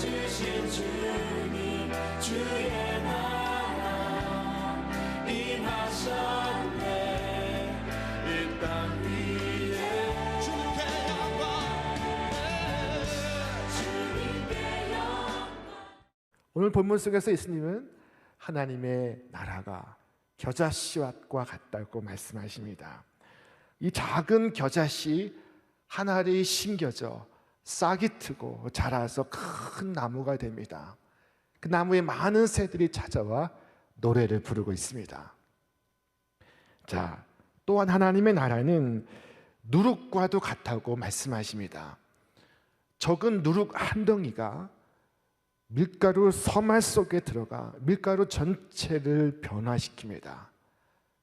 주신 주님 주의 나라 임하셨네. 이 땅 위에 주님께 영광. 오늘 본문 속에서 예수님은 하나님의 나라가 겨자씨와 같다고 말씀하십니다. 이 작은 겨자씨 한 알이 심겨져 싹이 트고 자라서 큰 나무가 됩니다. 그 나무에 많은 새들이 찾아와 노래를 부르고 있습니다. 자, 또한 하나님의 나라는 누룩과도 같다고 말씀하십니다. 적은 누룩 한 덩이가 밀가루 서말 속에 들어가 밀가루 전체를 변화시킵니다.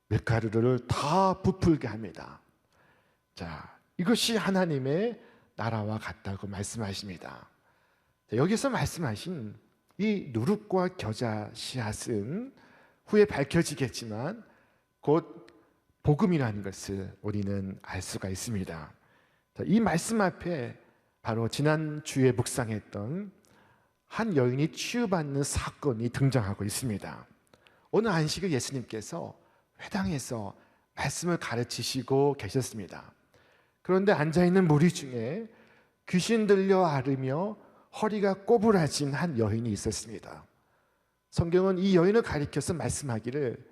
밀가루를 다 부풀게 합니다. 자, 이것이 하나님의 나라와 같다고 말씀하십니다. 자, 여기서 말씀하신 이 누룩과 겨자 씨앗은 후에 밝혀지겠지만 곧 복음이라는 것을 우리는 알 수가 있습니다. 자, 이 말씀 앞에 바로 지난 주에 묵상했던 한 여인이 치유받는 사건이 등장하고 있습니다. 오늘 안식일 예수님께서 회당에서 말씀을 가르치시고 계셨습니다. 그런데 앉아있는 무리 중에 귀신 들려 앓으며 허리가 꼬부라진 한 여인이 있었습니다. 성경은 이 여인을 가리켜서 말씀하기를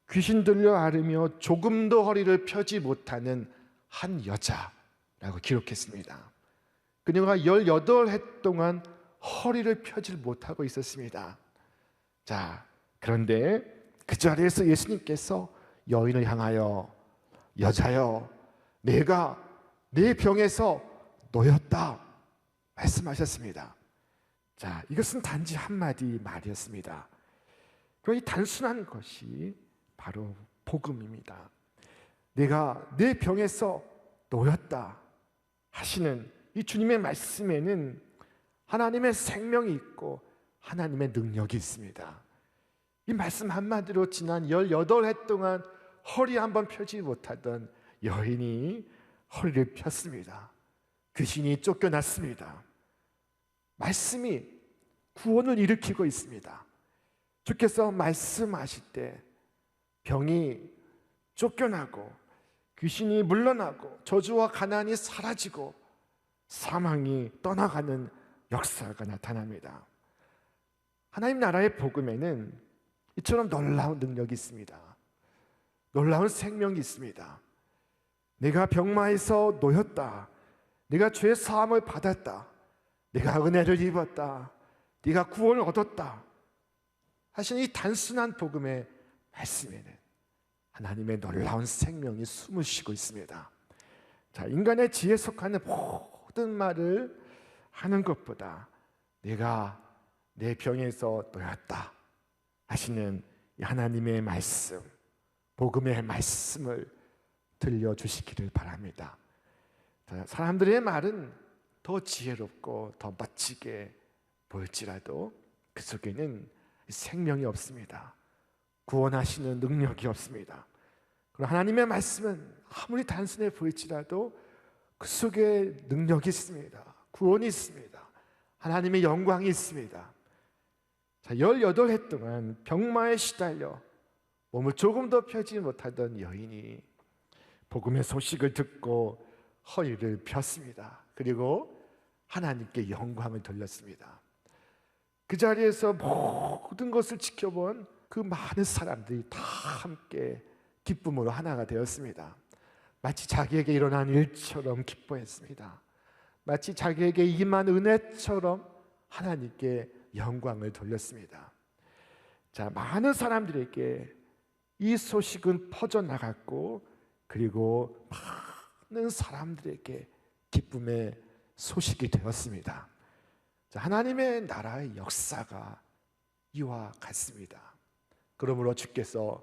귀신 들려 앓으며 조금도 허리를 펴지 못하는 한 여자라고 기록했습니다. 그녀가 18해 동안 허리를 펴질 못하고 있었습니다. 자, 그런데 그 자리에서 예수님께서 여인을 향하여 여자여, 내가 내 병에서 놓였다 말씀하셨습니다. 자, 이것은 단지 한마디 말이었습니다. 그러나 이 단순한 것이 바로 복음입니다. 내가 내 병에서 놓였다 하시는 이 주님의 말씀에는 하나님의 생명이 있고 하나님의 능력이 있습니다. 이 말씀 한마디로 지난 18해 동안 허리 한번 펴지 못하던 여인이 허리를 폈습니다. 귀신이 쫓겨났습니다. 말씀이 구원을 일으키고 있습니다. 주께서 말씀하실 때 병이 쫓겨나고 귀신이 물러나고 저주와 가난이 사라지고 사망이 떠나가는 역사가 나타납니다. 하나님 나라의 복음에는 이처럼 놀라운 능력이 있습니다. 놀라운 생명이 있습니다. 내가 병마에서 놓였다. 내가 죄 사함을 받았다. 내가 은혜를 입었다. 네가 구원을 얻었다 하시는 이 단순한 복음의 말씀에는 하나님의 놀라운 생명이 숨을 쉬고 있습니다. 자, 인간의 지혜에 속하는 모든 말을 하는 것보다 내가 내 병에서 놓였다 하시는 이 하나님의 말씀, 복음의 말씀을 들려주시기를 바랍니다. 자, 사람들의 말은 더 지혜롭고 더 멋지게 보일지라도 그 속에는 생명이 없습니다. 구원하시는 능력이 없습니다. 그러나 하나님의 말씀은 아무리 단순해 보일지라도 그 속에 능력이 있습니다. 구원이 있습니다. 하나님의 영광이 있습니다. 자, 18해 동안 병마에 시달려 몸을 조금 더 펴지 못하던 여인이 복음의 소식을 듣고 허리를 폈습니다. 그리고 하나님께 영광을 돌렸습니다. 그 자리에서 모든 것을 지켜본 그 많은 사람들이 다 함께 기쁨으로 하나가 되었습니다. 마치 자기에게 일어난 일처럼 기뻐했습니다. 마치 자기에게 임한 은혜처럼 하나님께 영광을 돌렸습니다. 자, 많은 사람들에게 이 소식은 퍼져나갔고 그리고 많은 사람들에게 기쁨의 소식이 되었습니다. 자, 하나님의 나라의 역사가 이와 같습니다. 그러므로 주께서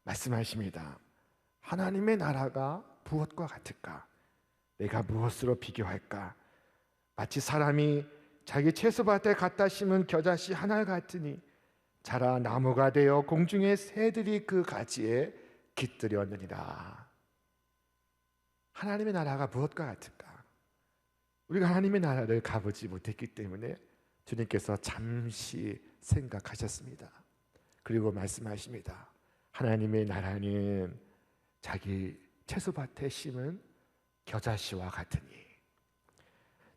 말씀하십니다. 하나님의 나라가 무엇과 같을까? 내가 무엇으로 비교할까? 마치 사람이 자기 채소밭에 갖다 심은 겨자씨 하나 같으니 자라 나무가 되어 공중의 새들이 그 가지에 깃들였느니라. 하나님의 나라가 무엇과 같을까? 우리가 하나님의 나라를 가보지 못했기 때문에 주님께서 잠시 생각하셨습니다. 그리고 말씀하십니다. 하나님의 나라는 자기 채소밭에 심은 겨자씨와 같으니.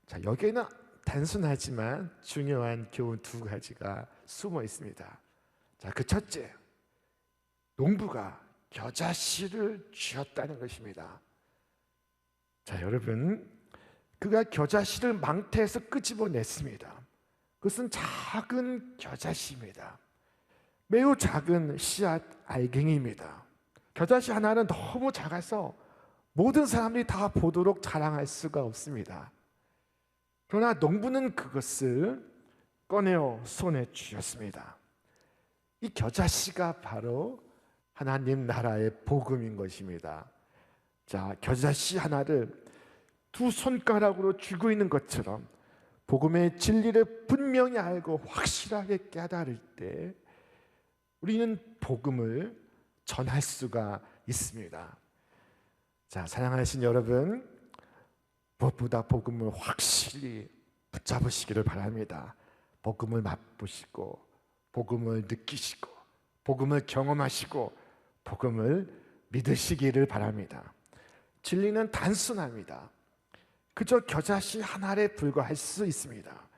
자, 여기에는 단순하지만 중요한 교훈 두 가지가 숨어 있습니다. 자, 그 첫째, 농부가 겨자씨를 쥐었다는 것입니다. 자, 여러분, 그가 겨자씨를 망태에서 끄집어냈습니다. 그것은 작은 겨자씨입니다. 매우 작은 씨앗 알갱이입니다. 겨자씨 하나는 너무 작아서 모든 사람들이 다 보도록 자랑할 수가 없습니다. 그러나 농부는 그것을 꺼내어 손에 쥐었습니다. 이 겨자씨가 바로 하나님 나라의 복음인 것입니다. 자, 겨자씨 하나를 두 손가락으로 쥐고 있는 것처럼 복음의 진리를 분명히 알고 확실하게 깨달을 때 우리는 복음을 전할 수가 있습니다. 자, 사랑하신 여러분, 무엇보다 복음을 확실히 붙잡으시기를 바랍니다. 복음을 맛보시고 복음을 느끼시고 복음을 경험하시고 복음을 믿으시기를 바랍니다. 진리는 단순합니다. 그저 겨자씨 하나에 불과할 수 있습니다.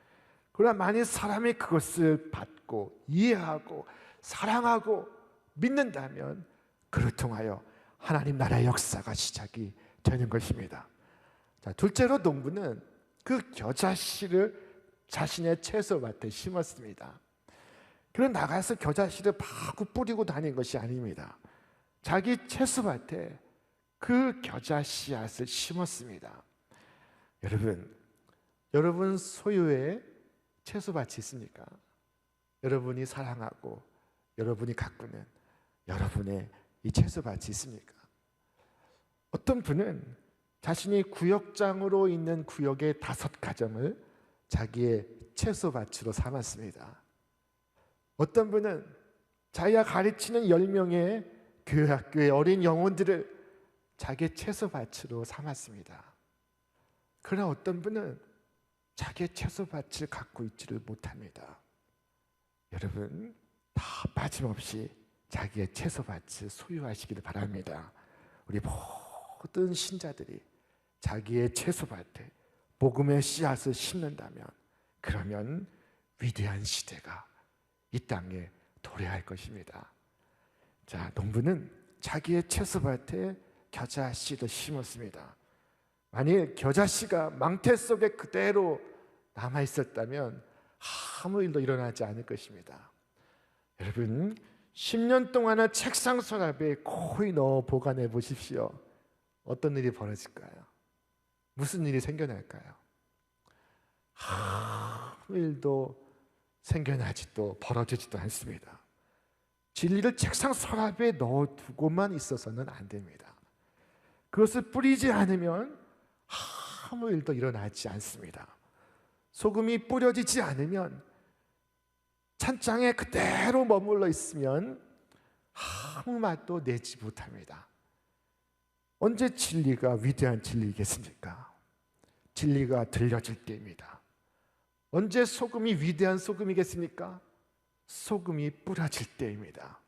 그러나 만일 사람이 그것을 받고 이해하고 사랑하고 믿는다면 그를 통하여 하나님 나라의 역사가 시작이 되는 것입니다. 자, 둘째로 농부는 그 겨자씨를 자신의 채소밭에 심었습니다. 그는 나가서 겨자씨를 마구 뿌리고 다닌 것이 아닙니다. 자기 채소밭에 그 겨자 씨앗을 심었습니다. 여러분 소유의 채소밭이 있습니까? 여러분이 사랑하고 여러분이 가꾸는 여러분의 이 채소밭이 있습니까? 어떤 분은 자신이 구역장으로 있는 구역의 5가정을 자기의 채소밭으로 삼았습니다. 어떤 분은 자기가 가르치는 10명의 교회 학교의 어린 영혼들을 자기의 채소밭으로 삼았습니다. 그러나 어떤 분은 자기의 채소밭을 갖고 있지를 못합니다. 여러분, 다 빠짐없이 자기의 채소밭을 소유하시기를 바랍니다. 우리 모든 신자들이 자기의 채소밭에 복음의 씨앗을 심는다면 그러면 위대한 시대가 이 땅에 도래할 것입니다. 자, 농부는 자기의 채소밭에 겨자씨를 심었습니다. 만일 겨자씨가 망태 속에 그대로 남아 있었다면 아무 일도 일어나지 않을 것입니다. 여러분, 10년 동안은 책상 서랍에 고이 넣어 보관해 보십시오. 어떤 일이 벌어질까요? 무슨 일이 생겨날까요? 아무 일도 생겨나지도 벌어지지도 않습니다. 진리를 책상 서랍에 넣어두고만 있어서는 안 됩니다. 그것을 뿌리지 않으면 아무 일도 일어나지 않습니다. 소금이 뿌려지지 않으면 찬장에 그대로 머물러 있으면 아무 맛도 내지 못합니다. 언제 진리가 위대한 진리겠습니까? 진리가 들려질 때입니다. 언제 소금이 위대한 소금이겠습니까? 소금이 뿌려질 때입니다.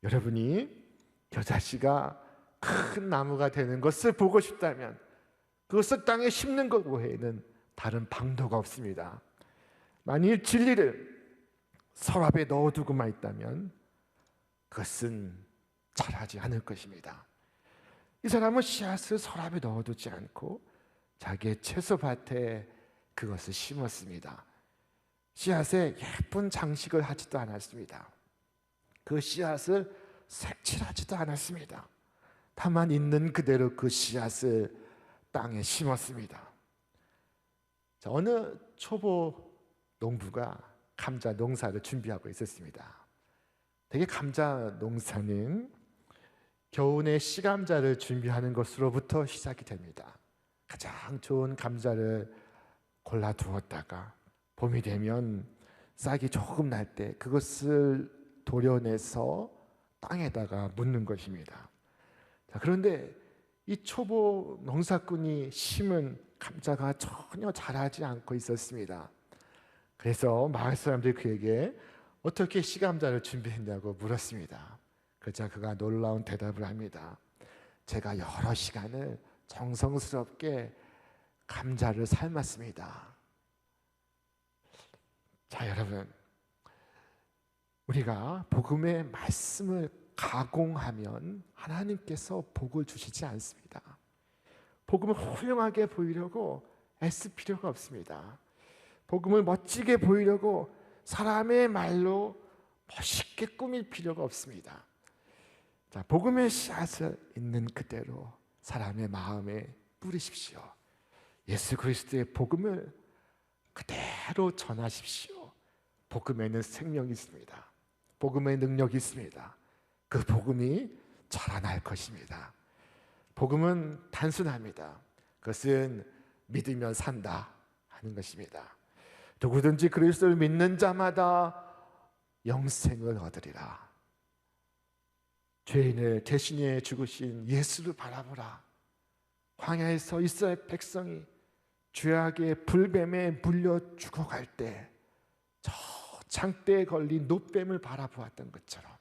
여러분이 겨자씨가 큰 나무가 되는 것을 보고 싶다면 그것을 땅에 심는 것 외에는 다른 방도가 없습니다. 만일 진리를 서랍에 넣어두고만 있다면 그것은 자라지 않을 것입니다. 이 사람은 씨앗을 서랍에 넣어두지 않고 자기의 채소밭에 그것을 심었습니다. 씨앗에 예쁜 장식을 하지도 않았습니다. 그 씨앗을 색칠하지도 않았습니다. 다만 있는 그대로 그 씨앗을 땅에 심었습니다. 자, 어느 초보 농부가 감자 농사를 준비하고 있었습니다. 대개 감자 농사는 겨우내 씨감자를 준비하는 것으로부터 시작이 됩니다. 가장 좋은 감자를 골라두었다가 봄이 되면 싹이 조금 날 때 그것을 도려내서 땅에다가 묻는 것입니다. 자, 그런데 이 초보 농사꾼이 심은 감자가 전혀 자라지 않고 있었습니다. 그래서 마을 사람들이 그에게 어떻게 씨감자를 준비했냐고 물었습니다. 그러자 그가 놀라운 대답을 합니다. 제가 여러 시간을 정성스럽게 감자를 삶았습니다. 자, 여러분, 우리가 복음의 말씀을 가공하면 하나님께서 복을 주시지 않습니다. 복음을 훌륭하게 보이려고 애쓸 필요가 없습니다. 복음을 멋지게 보이려고 사람의 말로 멋있게 꾸밀 필요가 없습니다. 자, 복음의 씨앗을 있는 그대로 사람의 마음에 뿌리십시오. 예수 그리스도의 복음을 그대로 전하십시오. 복음에는 생명이 있습니다. 복음의 능력이 있습니다. 그 복음이 자라날 것입니다. 복음은 단순합니다. 그것은 믿으면 산다 하는 것입니다. 누구든지 그리스도를 믿는 자마다 영생을 얻으리라. 죄인을 대신해 죽으신 예수를 바라보라. 광야에서 이스라엘 백성이 죄악의 불뱀에 물려 죽어갈 때 저 장대에 걸린 노뱀을 바라보았던 것처럼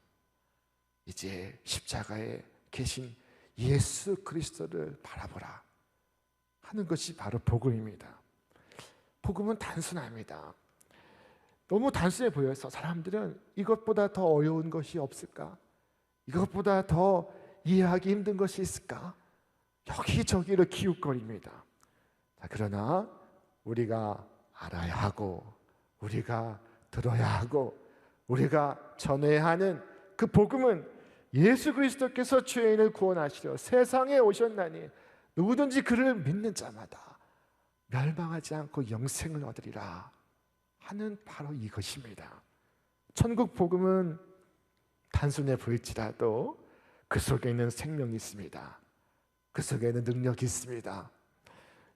이제 십자가에 계신 예수 그리스도를 바라보라 하는 것이 바로 복음입니다. 복음은 단순합니다. 너무 단순해 보여서 사람들은 이것보다 더 어려운 것이 없을까? 이것보다 더 이해하기 힘든 것이 있을까? 여기저기를 기웃거립니다. 자, 그러나 우리가 알아야 하고 우리가 들어야 하고 우리가 전해야 하는 그 복음은 예수 그리스도께서 죄인을 구원하시려 세상에 오셨나니 누구든지 그를 믿는 자마다 멸망하지 않고 영생을 얻으리라 하는 바로 이것입니다. 천국 복음은 단순해 보일지라도 그 속에 있는 생명이 있습니다. 그 속에는 능력이 있습니다.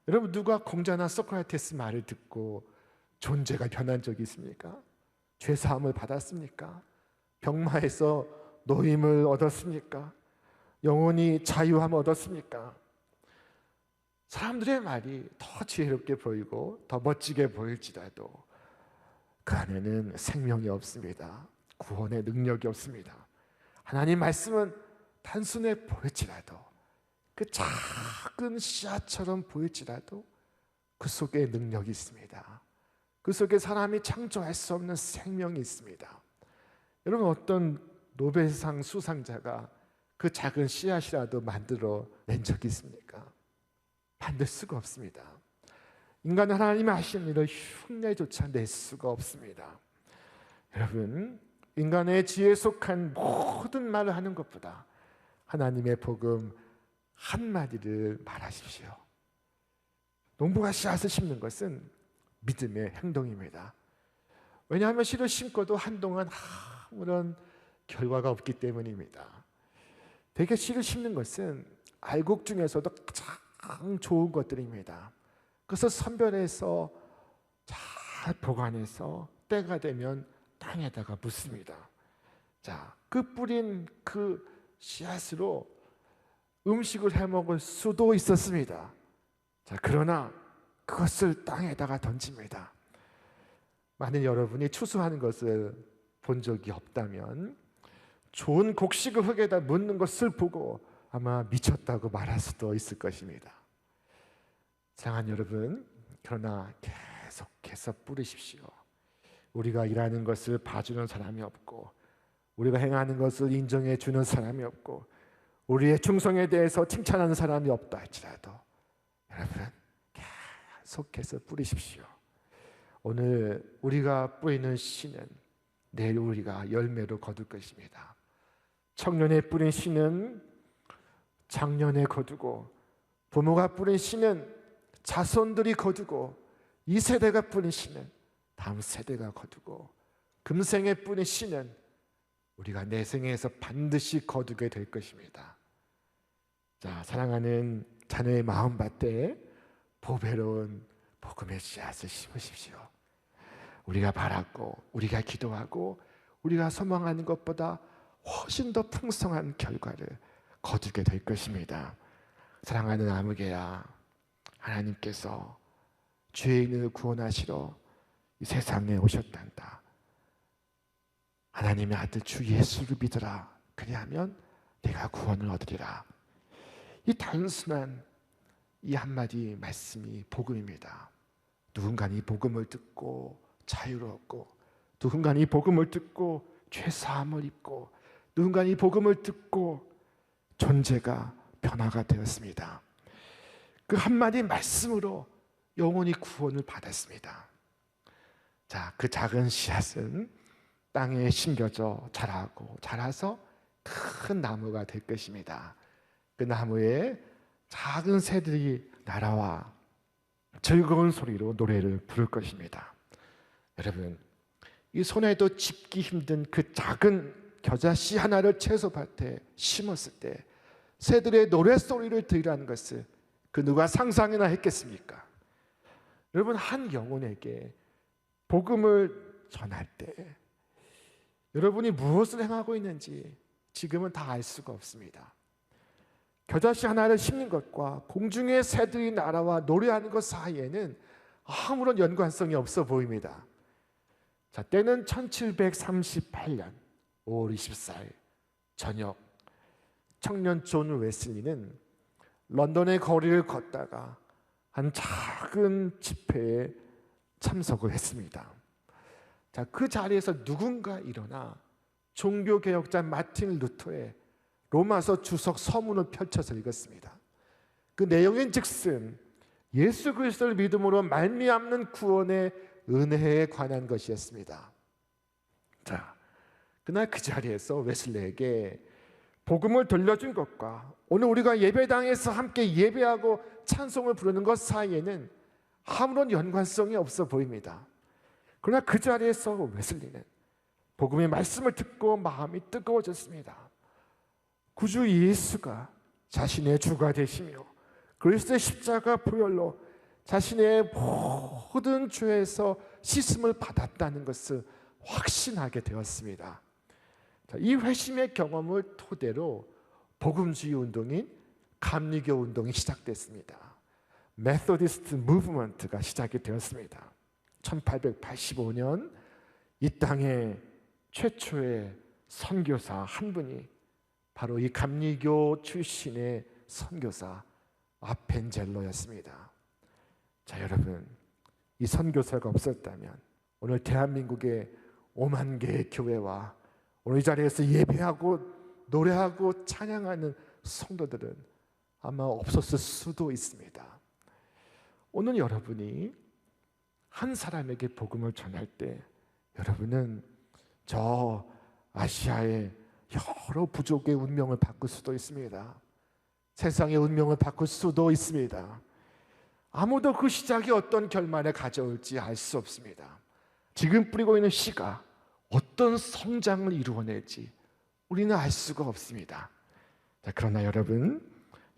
여러분, 누가 공자나 소크라테스 말을 듣고 존재가 변한 적이 있습니까? 죄사함을 받았습니까? 병마에서 노임을 얻었습니까? 영혼이 자유함을 얻었습니까? 사람들의 말이 더 지혜롭게 보이고 더 멋지게 보일지라도 그 안에는 생명이 없습니다. 구원의 능력이 없습니다. 하나님 말씀은 단순해 보일지라도 그 작은 씨앗처럼 보일지라도 그 속에 능력이 있습니다. 그 속에 사람이 창조할 수 없는 생명이 있습니다. 여러분, 어떤 노벨상 수상자가 그 작은 씨앗이라도 만들어 낸 적이 있습니까? 만들 수가 없습니다. 인간은 하나님이 하시는 일을 흉내조차 낼 수가 없습니다. 여러분, 인간의 지혜에 속한 모든 말을 하는 것보다 하나님의 복음 한마디를 말하십시오. 농부가 씨앗을 심는 것은 믿음의 행동입니다. 왜냐하면 씨를 심고도 한동안 아무런 결과가 없기 때문입니다. 대개 씨를 심는 것은 알곡 중에서도 가장 좋은 것들입니다. 그래서 선별해서 잘 보관해서 때가 되면 땅에다가 묻습니다. 자, 그 뿌린 그 씨앗으로 음식을 해 먹을 수도 있었습니다. 자, 그러나 그것을 땅에다가 던집니다. 만약 여러분이 추수하는 것을 본 적이 없다면 좋은 곡식을 흙에다 묻는 것을 보고 아마 미쳤다고 말할 수도 있을 것입니다. 사랑하는 여러분, 그러나 계속해서 뿌리십시오. 우리가 일하는 것을 봐주는 사람이 없고 우리가 행하는 것을 인정해 주는 사람이 없고 우리의 충성에 대해서 칭찬하는 사람이 없다 할지라도 여러분, 계속해서 뿌리십시오. 오늘 우리가 뿌리는 씨는 내일 우리가 열매로 거둘 것입니다. 청년에 뿌린 씨는 장년에 거두고 부모가 뿌린 씨는 자손들이 거두고 이 세대가 뿌린 씨는 다음 세대가 거두고 금생에 뿌린 씨는 우리가 내생에서 반드시 거두게 될 것입니다. 자, 사랑하는 자녀의 마음밭에 보배로운 복음의 씨앗을 심으십시오. 우리가 바랐고 우리가 기도하고 우리가 소망하는 것보다 훨씬 더 풍성한 결과를 거두게 될 것입니다. 사랑하는 아무개야, 하나님께서 죄인을 구원하시러 이 세상에 오셨단다. 하나님의 아들 주 예수를 믿으라. 그리하면 내가 구원을 얻으리라. 이 단순한 이 한마디 말씀이 복음입니다. 누군가 이 복음을 듣고 자유를 얻고, 누군가 이 복음을 듣고 죄사함을 입고, 누군가 이 복음을 듣고 존재가 변화가 되었습니다. 그 한마디 말씀으로 영원히 구원을 받았습니다. 자, 그 작은 씨앗은 땅에 심겨져 자라고 자라서 큰 나무가 될 것입니다. 그 나무에 작은 새들이 날아와 즐거운 소리로 노래를 부를 것입니다. 여러분, 이 손에도 짚기 힘든 그 작은 겨자씨 하나를 채소밭에 심었을 때 새들의 노랫소리를 들으라는 것을 그 누가 상상이나 했겠습니까? 여러분, 한 영혼에게 복음을 전할 때 여러분이 무엇을 행하고 있는지 지금은 다 알 수가 없습니다. 겨자씨 하나를 심는 것과 공중의 새들이 날아와 노래하는 것 사이에는 아무런 연관성이 없어 보입니다. 자, 때는 1738년 5월 24일 저녁, 청년 존 웨슬리는 런던의 거리를 걷다가 한 작은 집회에 참석을 했습니다. 자, 그 자리에서 누군가 일어나 종교개혁자 마틴 루터의 로마서 주석 서문을 펼쳐서 읽었습니다. 그 내용인 즉슨 예수 그리스도를 믿음으로 말미암는 구원의 은혜에 관한 것이었습니다. 자, 그날 그 자리에서 웨슬리에게 복음을 들려준 것과 오늘 우리가 예배당에서 함께 예배하고 찬송을 부르는 것 사이에는 아무런 연관성이 없어 보입니다. 그러나 그 자리에서 웨슬리는 복음의 말씀을 듣고 마음이 뜨거워졌습니다. 구주 예수가 자신의 주가 되시며 그리스도의 십자가 보혈로 자신의 모든 죄에서 씻음을 받았다는 것을 확신하게 되었습니다. 이 회심의 경험을 토대로 복음주의 운동인 감리교 운동이 시작됐습니다. 메소디스트 무브먼트가 시작이 되었습니다. 1885년 이 땅의 최초의 선교사 한 분이 바로 이 감리교 출신의 선교사 아펜젤로였습니다. 자, 여러분, 이 선교사가 없었다면 오늘 대한민국의 5만 개의 교회와 오늘 이 자리에서 예배하고 노래하고 찬양하는 성도들은 아마 없었을 수도 있습니다. 오늘 여러분이 한 사람에게 복음을 전할 때 여러분은 저 아시아의 여러 부족의 운명을 바꿀 수도 있습니다. 세상의 운명을 바꿀 수도 있습니다. 아무도 그 시작이 어떤 결말에 가져올지 알 수 없습니다. 지금 뿌리고 있는 씨가 어떤 성장을 이루어낼지 우리는 알 수가 없습니다. 자, 그러나 여러분,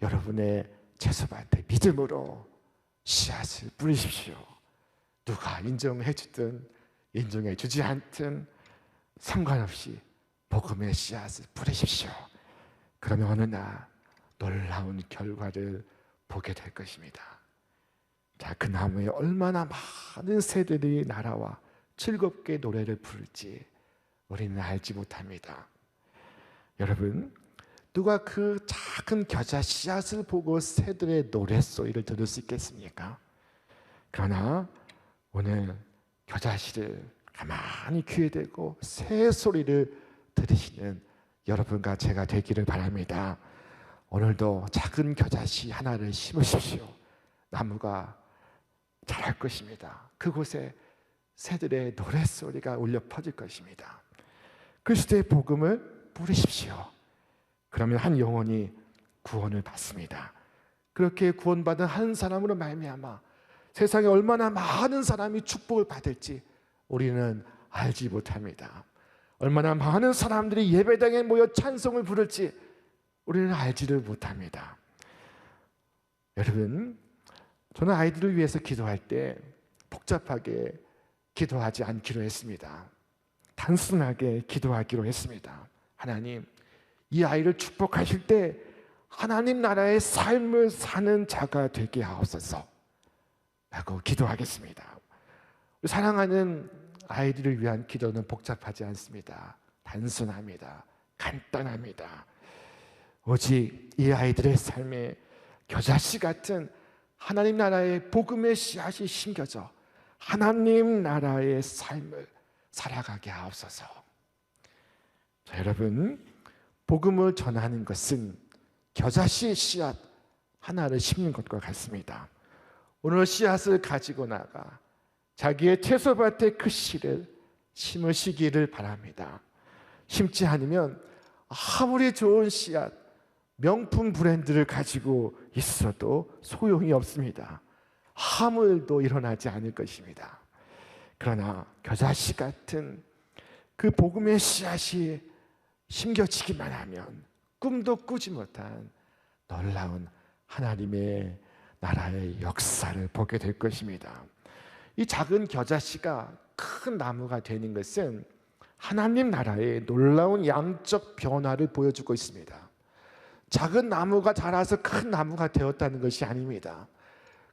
여러분의 채소밭에 믿음으로 씨앗을 뿌리십시오. 누가 인정해 주든 인정해 주지 않든 상관없이 복음의 씨앗을 뿌리십시오. 그러면 어느 날 놀라운 결과를 보게 될 것입니다. 자, 그 나무에 얼마나 많은 새들이 날아와 즐겁게 노래를 부를지 우리는 알지 못합니다. 여러분, 누가 그 작은 겨자 씨앗을 보고 새들의 노랫소리를 들을 수 있겠습니까? 그러나 오늘 겨자씨를 가만히 귀에 대고 새 소리를 들으시는 여러분과 제가 되기를 바랍니다. 오늘도 작은 겨자씨 하나를 심으십시오. 나무가 자랄 것입니다. 그곳에 새들의 노랫소리가 울려 퍼질 것입니다. 그리스도의 복음을 뿌리십시오. 그러면 한 영혼이 구원을 받습니다. 그렇게 구원받은 한 사람으로 말미암아 세상에 얼마나 많은 사람이 축복을 받을지 우리는 알지 못합니다. 얼마나 많은 사람들이 예배당에 모여 찬송을 부를지 우리는 알지를 못합니다. 여러분, 저는 아이들을 위해서 기도할 때 복잡하게 기도하지 않기로 했습니다. 단순하게 기도하기로 했습니다. 하나님, 이 아이를 축복하실 때 하나님 나라의 삶을 사는 자가 되게 하옵소서 라고 기도하겠습니다. 사랑하는 아이들을 위한 기도는 복잡하지 않습니다. 단순합니다. 간단합니다. 오직 이 아이들의 삶에 겨자씨 같은 하나님 나라의 복음의 씨앗이 심겨져 하나님 나라의 삶을 살아가게 하옵소서. 자, 여러분, 복음을 전하는 것은 겨자씨 씨앗 하나를 심는 것과 같습니다. 오늘 씨앗을 가지고 나가 자기의 채소밭에 그 씨를 심으시기를 바랍니다. 심지 않으면 아무리 좋은 씨앗, 명품 브랜드를 가지고 있어도 소용이 없습니다. 아무 일도 일어나지 않을 것입니다. 그러나 겨자씨 같은 그 복음의 씨앗이 심겨지기만 하면 꿈도 꾸지 못한 놀라운 하나님의 나라의 역사를 보게 될 것입니다. 이 작은 겨자씨가 큰 나무가 되는 것은 하나님 나라의 놀라운 양적 변화를 보여주고 있습니다. 작은 나무가 자라서 큰 나무가 되었다는 것이 아닙니다.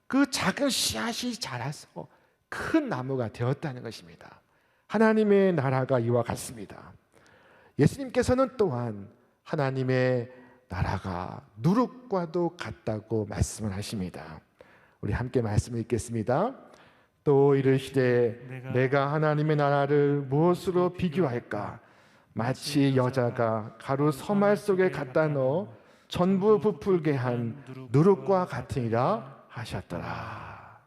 그 작은 씨앗이 자라서 큰 나무가 되었다는 것입니다. 하나님의 나라가 이와 같습니다. 예수님께서는 또한 하나님의 나라가 누룩과도 같다고 말씀을 하십니다. 우리 함께 말씀을 읽겠습니다. 또 이르시되 내가 하나님의 나라를 무엇으로 비교할까? 마치 여자가 가루 서말 속에 갖다 넣어 전부 부풀게 한 누룩과 같으니라 하셨더라.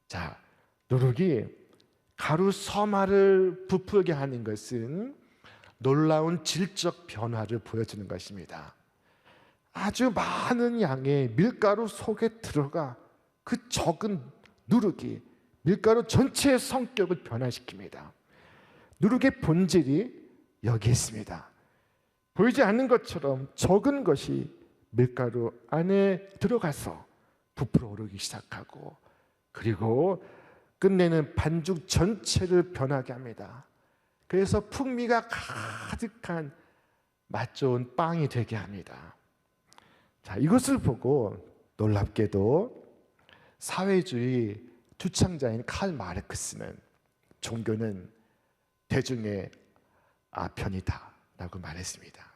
자, 누룩이 가루 서말을 부풀게 하는 것은 놀라운 질적 변화를 보여주는 것입니다. 아주 많은 양의 밀가루 속에 들어가 그 적은 누룩이 밀가루 전체의 성격을 변화시킵니다. 누룩의 본질이 여기 있습니다. 보이지 않는 것처럼 적은 것이 밀가루 안에 들어가서 부풀어 오르기 시작하고, 그리고 끝내는 반죽 전체를 변하게 합니다. 그래서 풍미가 가득한 맛 좋은 빵이 되게 합니다. 자, 이것을 보고 놀랍게도 사회주의 주창자인 칼 마르크스는 종교는 대중의 편이다 라고 말했습니다.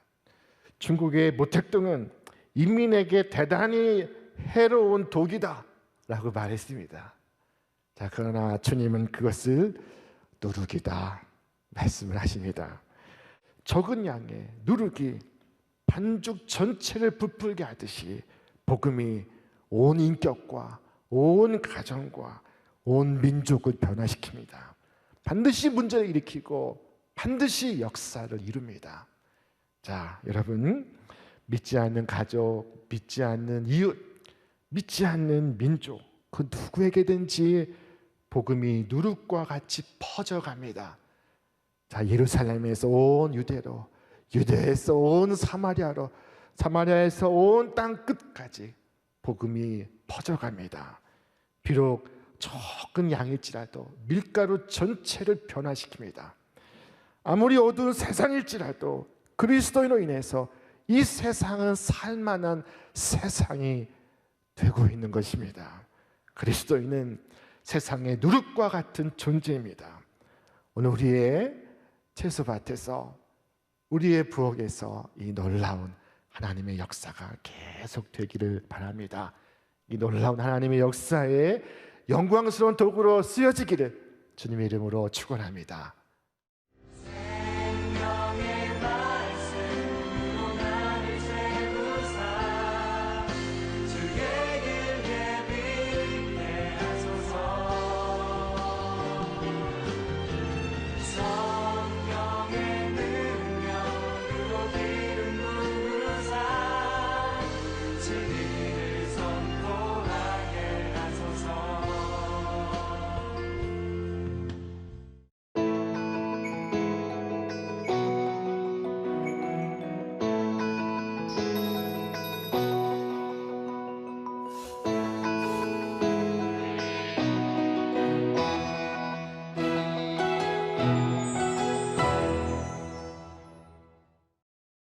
중국의 모택동은 인민에게 대단히 해로운 독이다 라고 말했습니다. 자, 그러나 주님은 그것을 누룩이다 말씀을 하십니다. 적은 양의 누룩이 반죽 전체를 부풀게 하듯이 복음이 온 인격과 온 가정과 온 민족을 변화시킵니다. 반드시 문제를 일으키고 반드시 역사를 이룹니다. 자, 여러분, 믿지 않는 가족, 믿지 않는 이웃, 믿지 않는 민족, 그 누구에게든지 복음이 누룩과 같이 퍼져갑니다. 자, 예루살렘에서 온 유대로, 유대에서 온 사마리아로, 사마리아에서 온 땅 끝까지 복음이 퍼져갑니다. 비록 적은 양일지라도 밀가루 전체를 변화시킵니다. 아무리 어두운 세상일지라도 그리스도인으로 인해서 이 세상은 살만한 세상이 되고 있는 것입니다. 그리스도인은 세상의 누룩과 같은 존재입니다. 오늘 우리의 채소밭에서, 우리의 부엌에서 이 놀라운 하나님의 역사가 계속 되기를 바랍니다. 이 놀라운 하나님의 역사에 영광스러운 도구로 쓰여지기를 주님의 이름으로 축원합니다.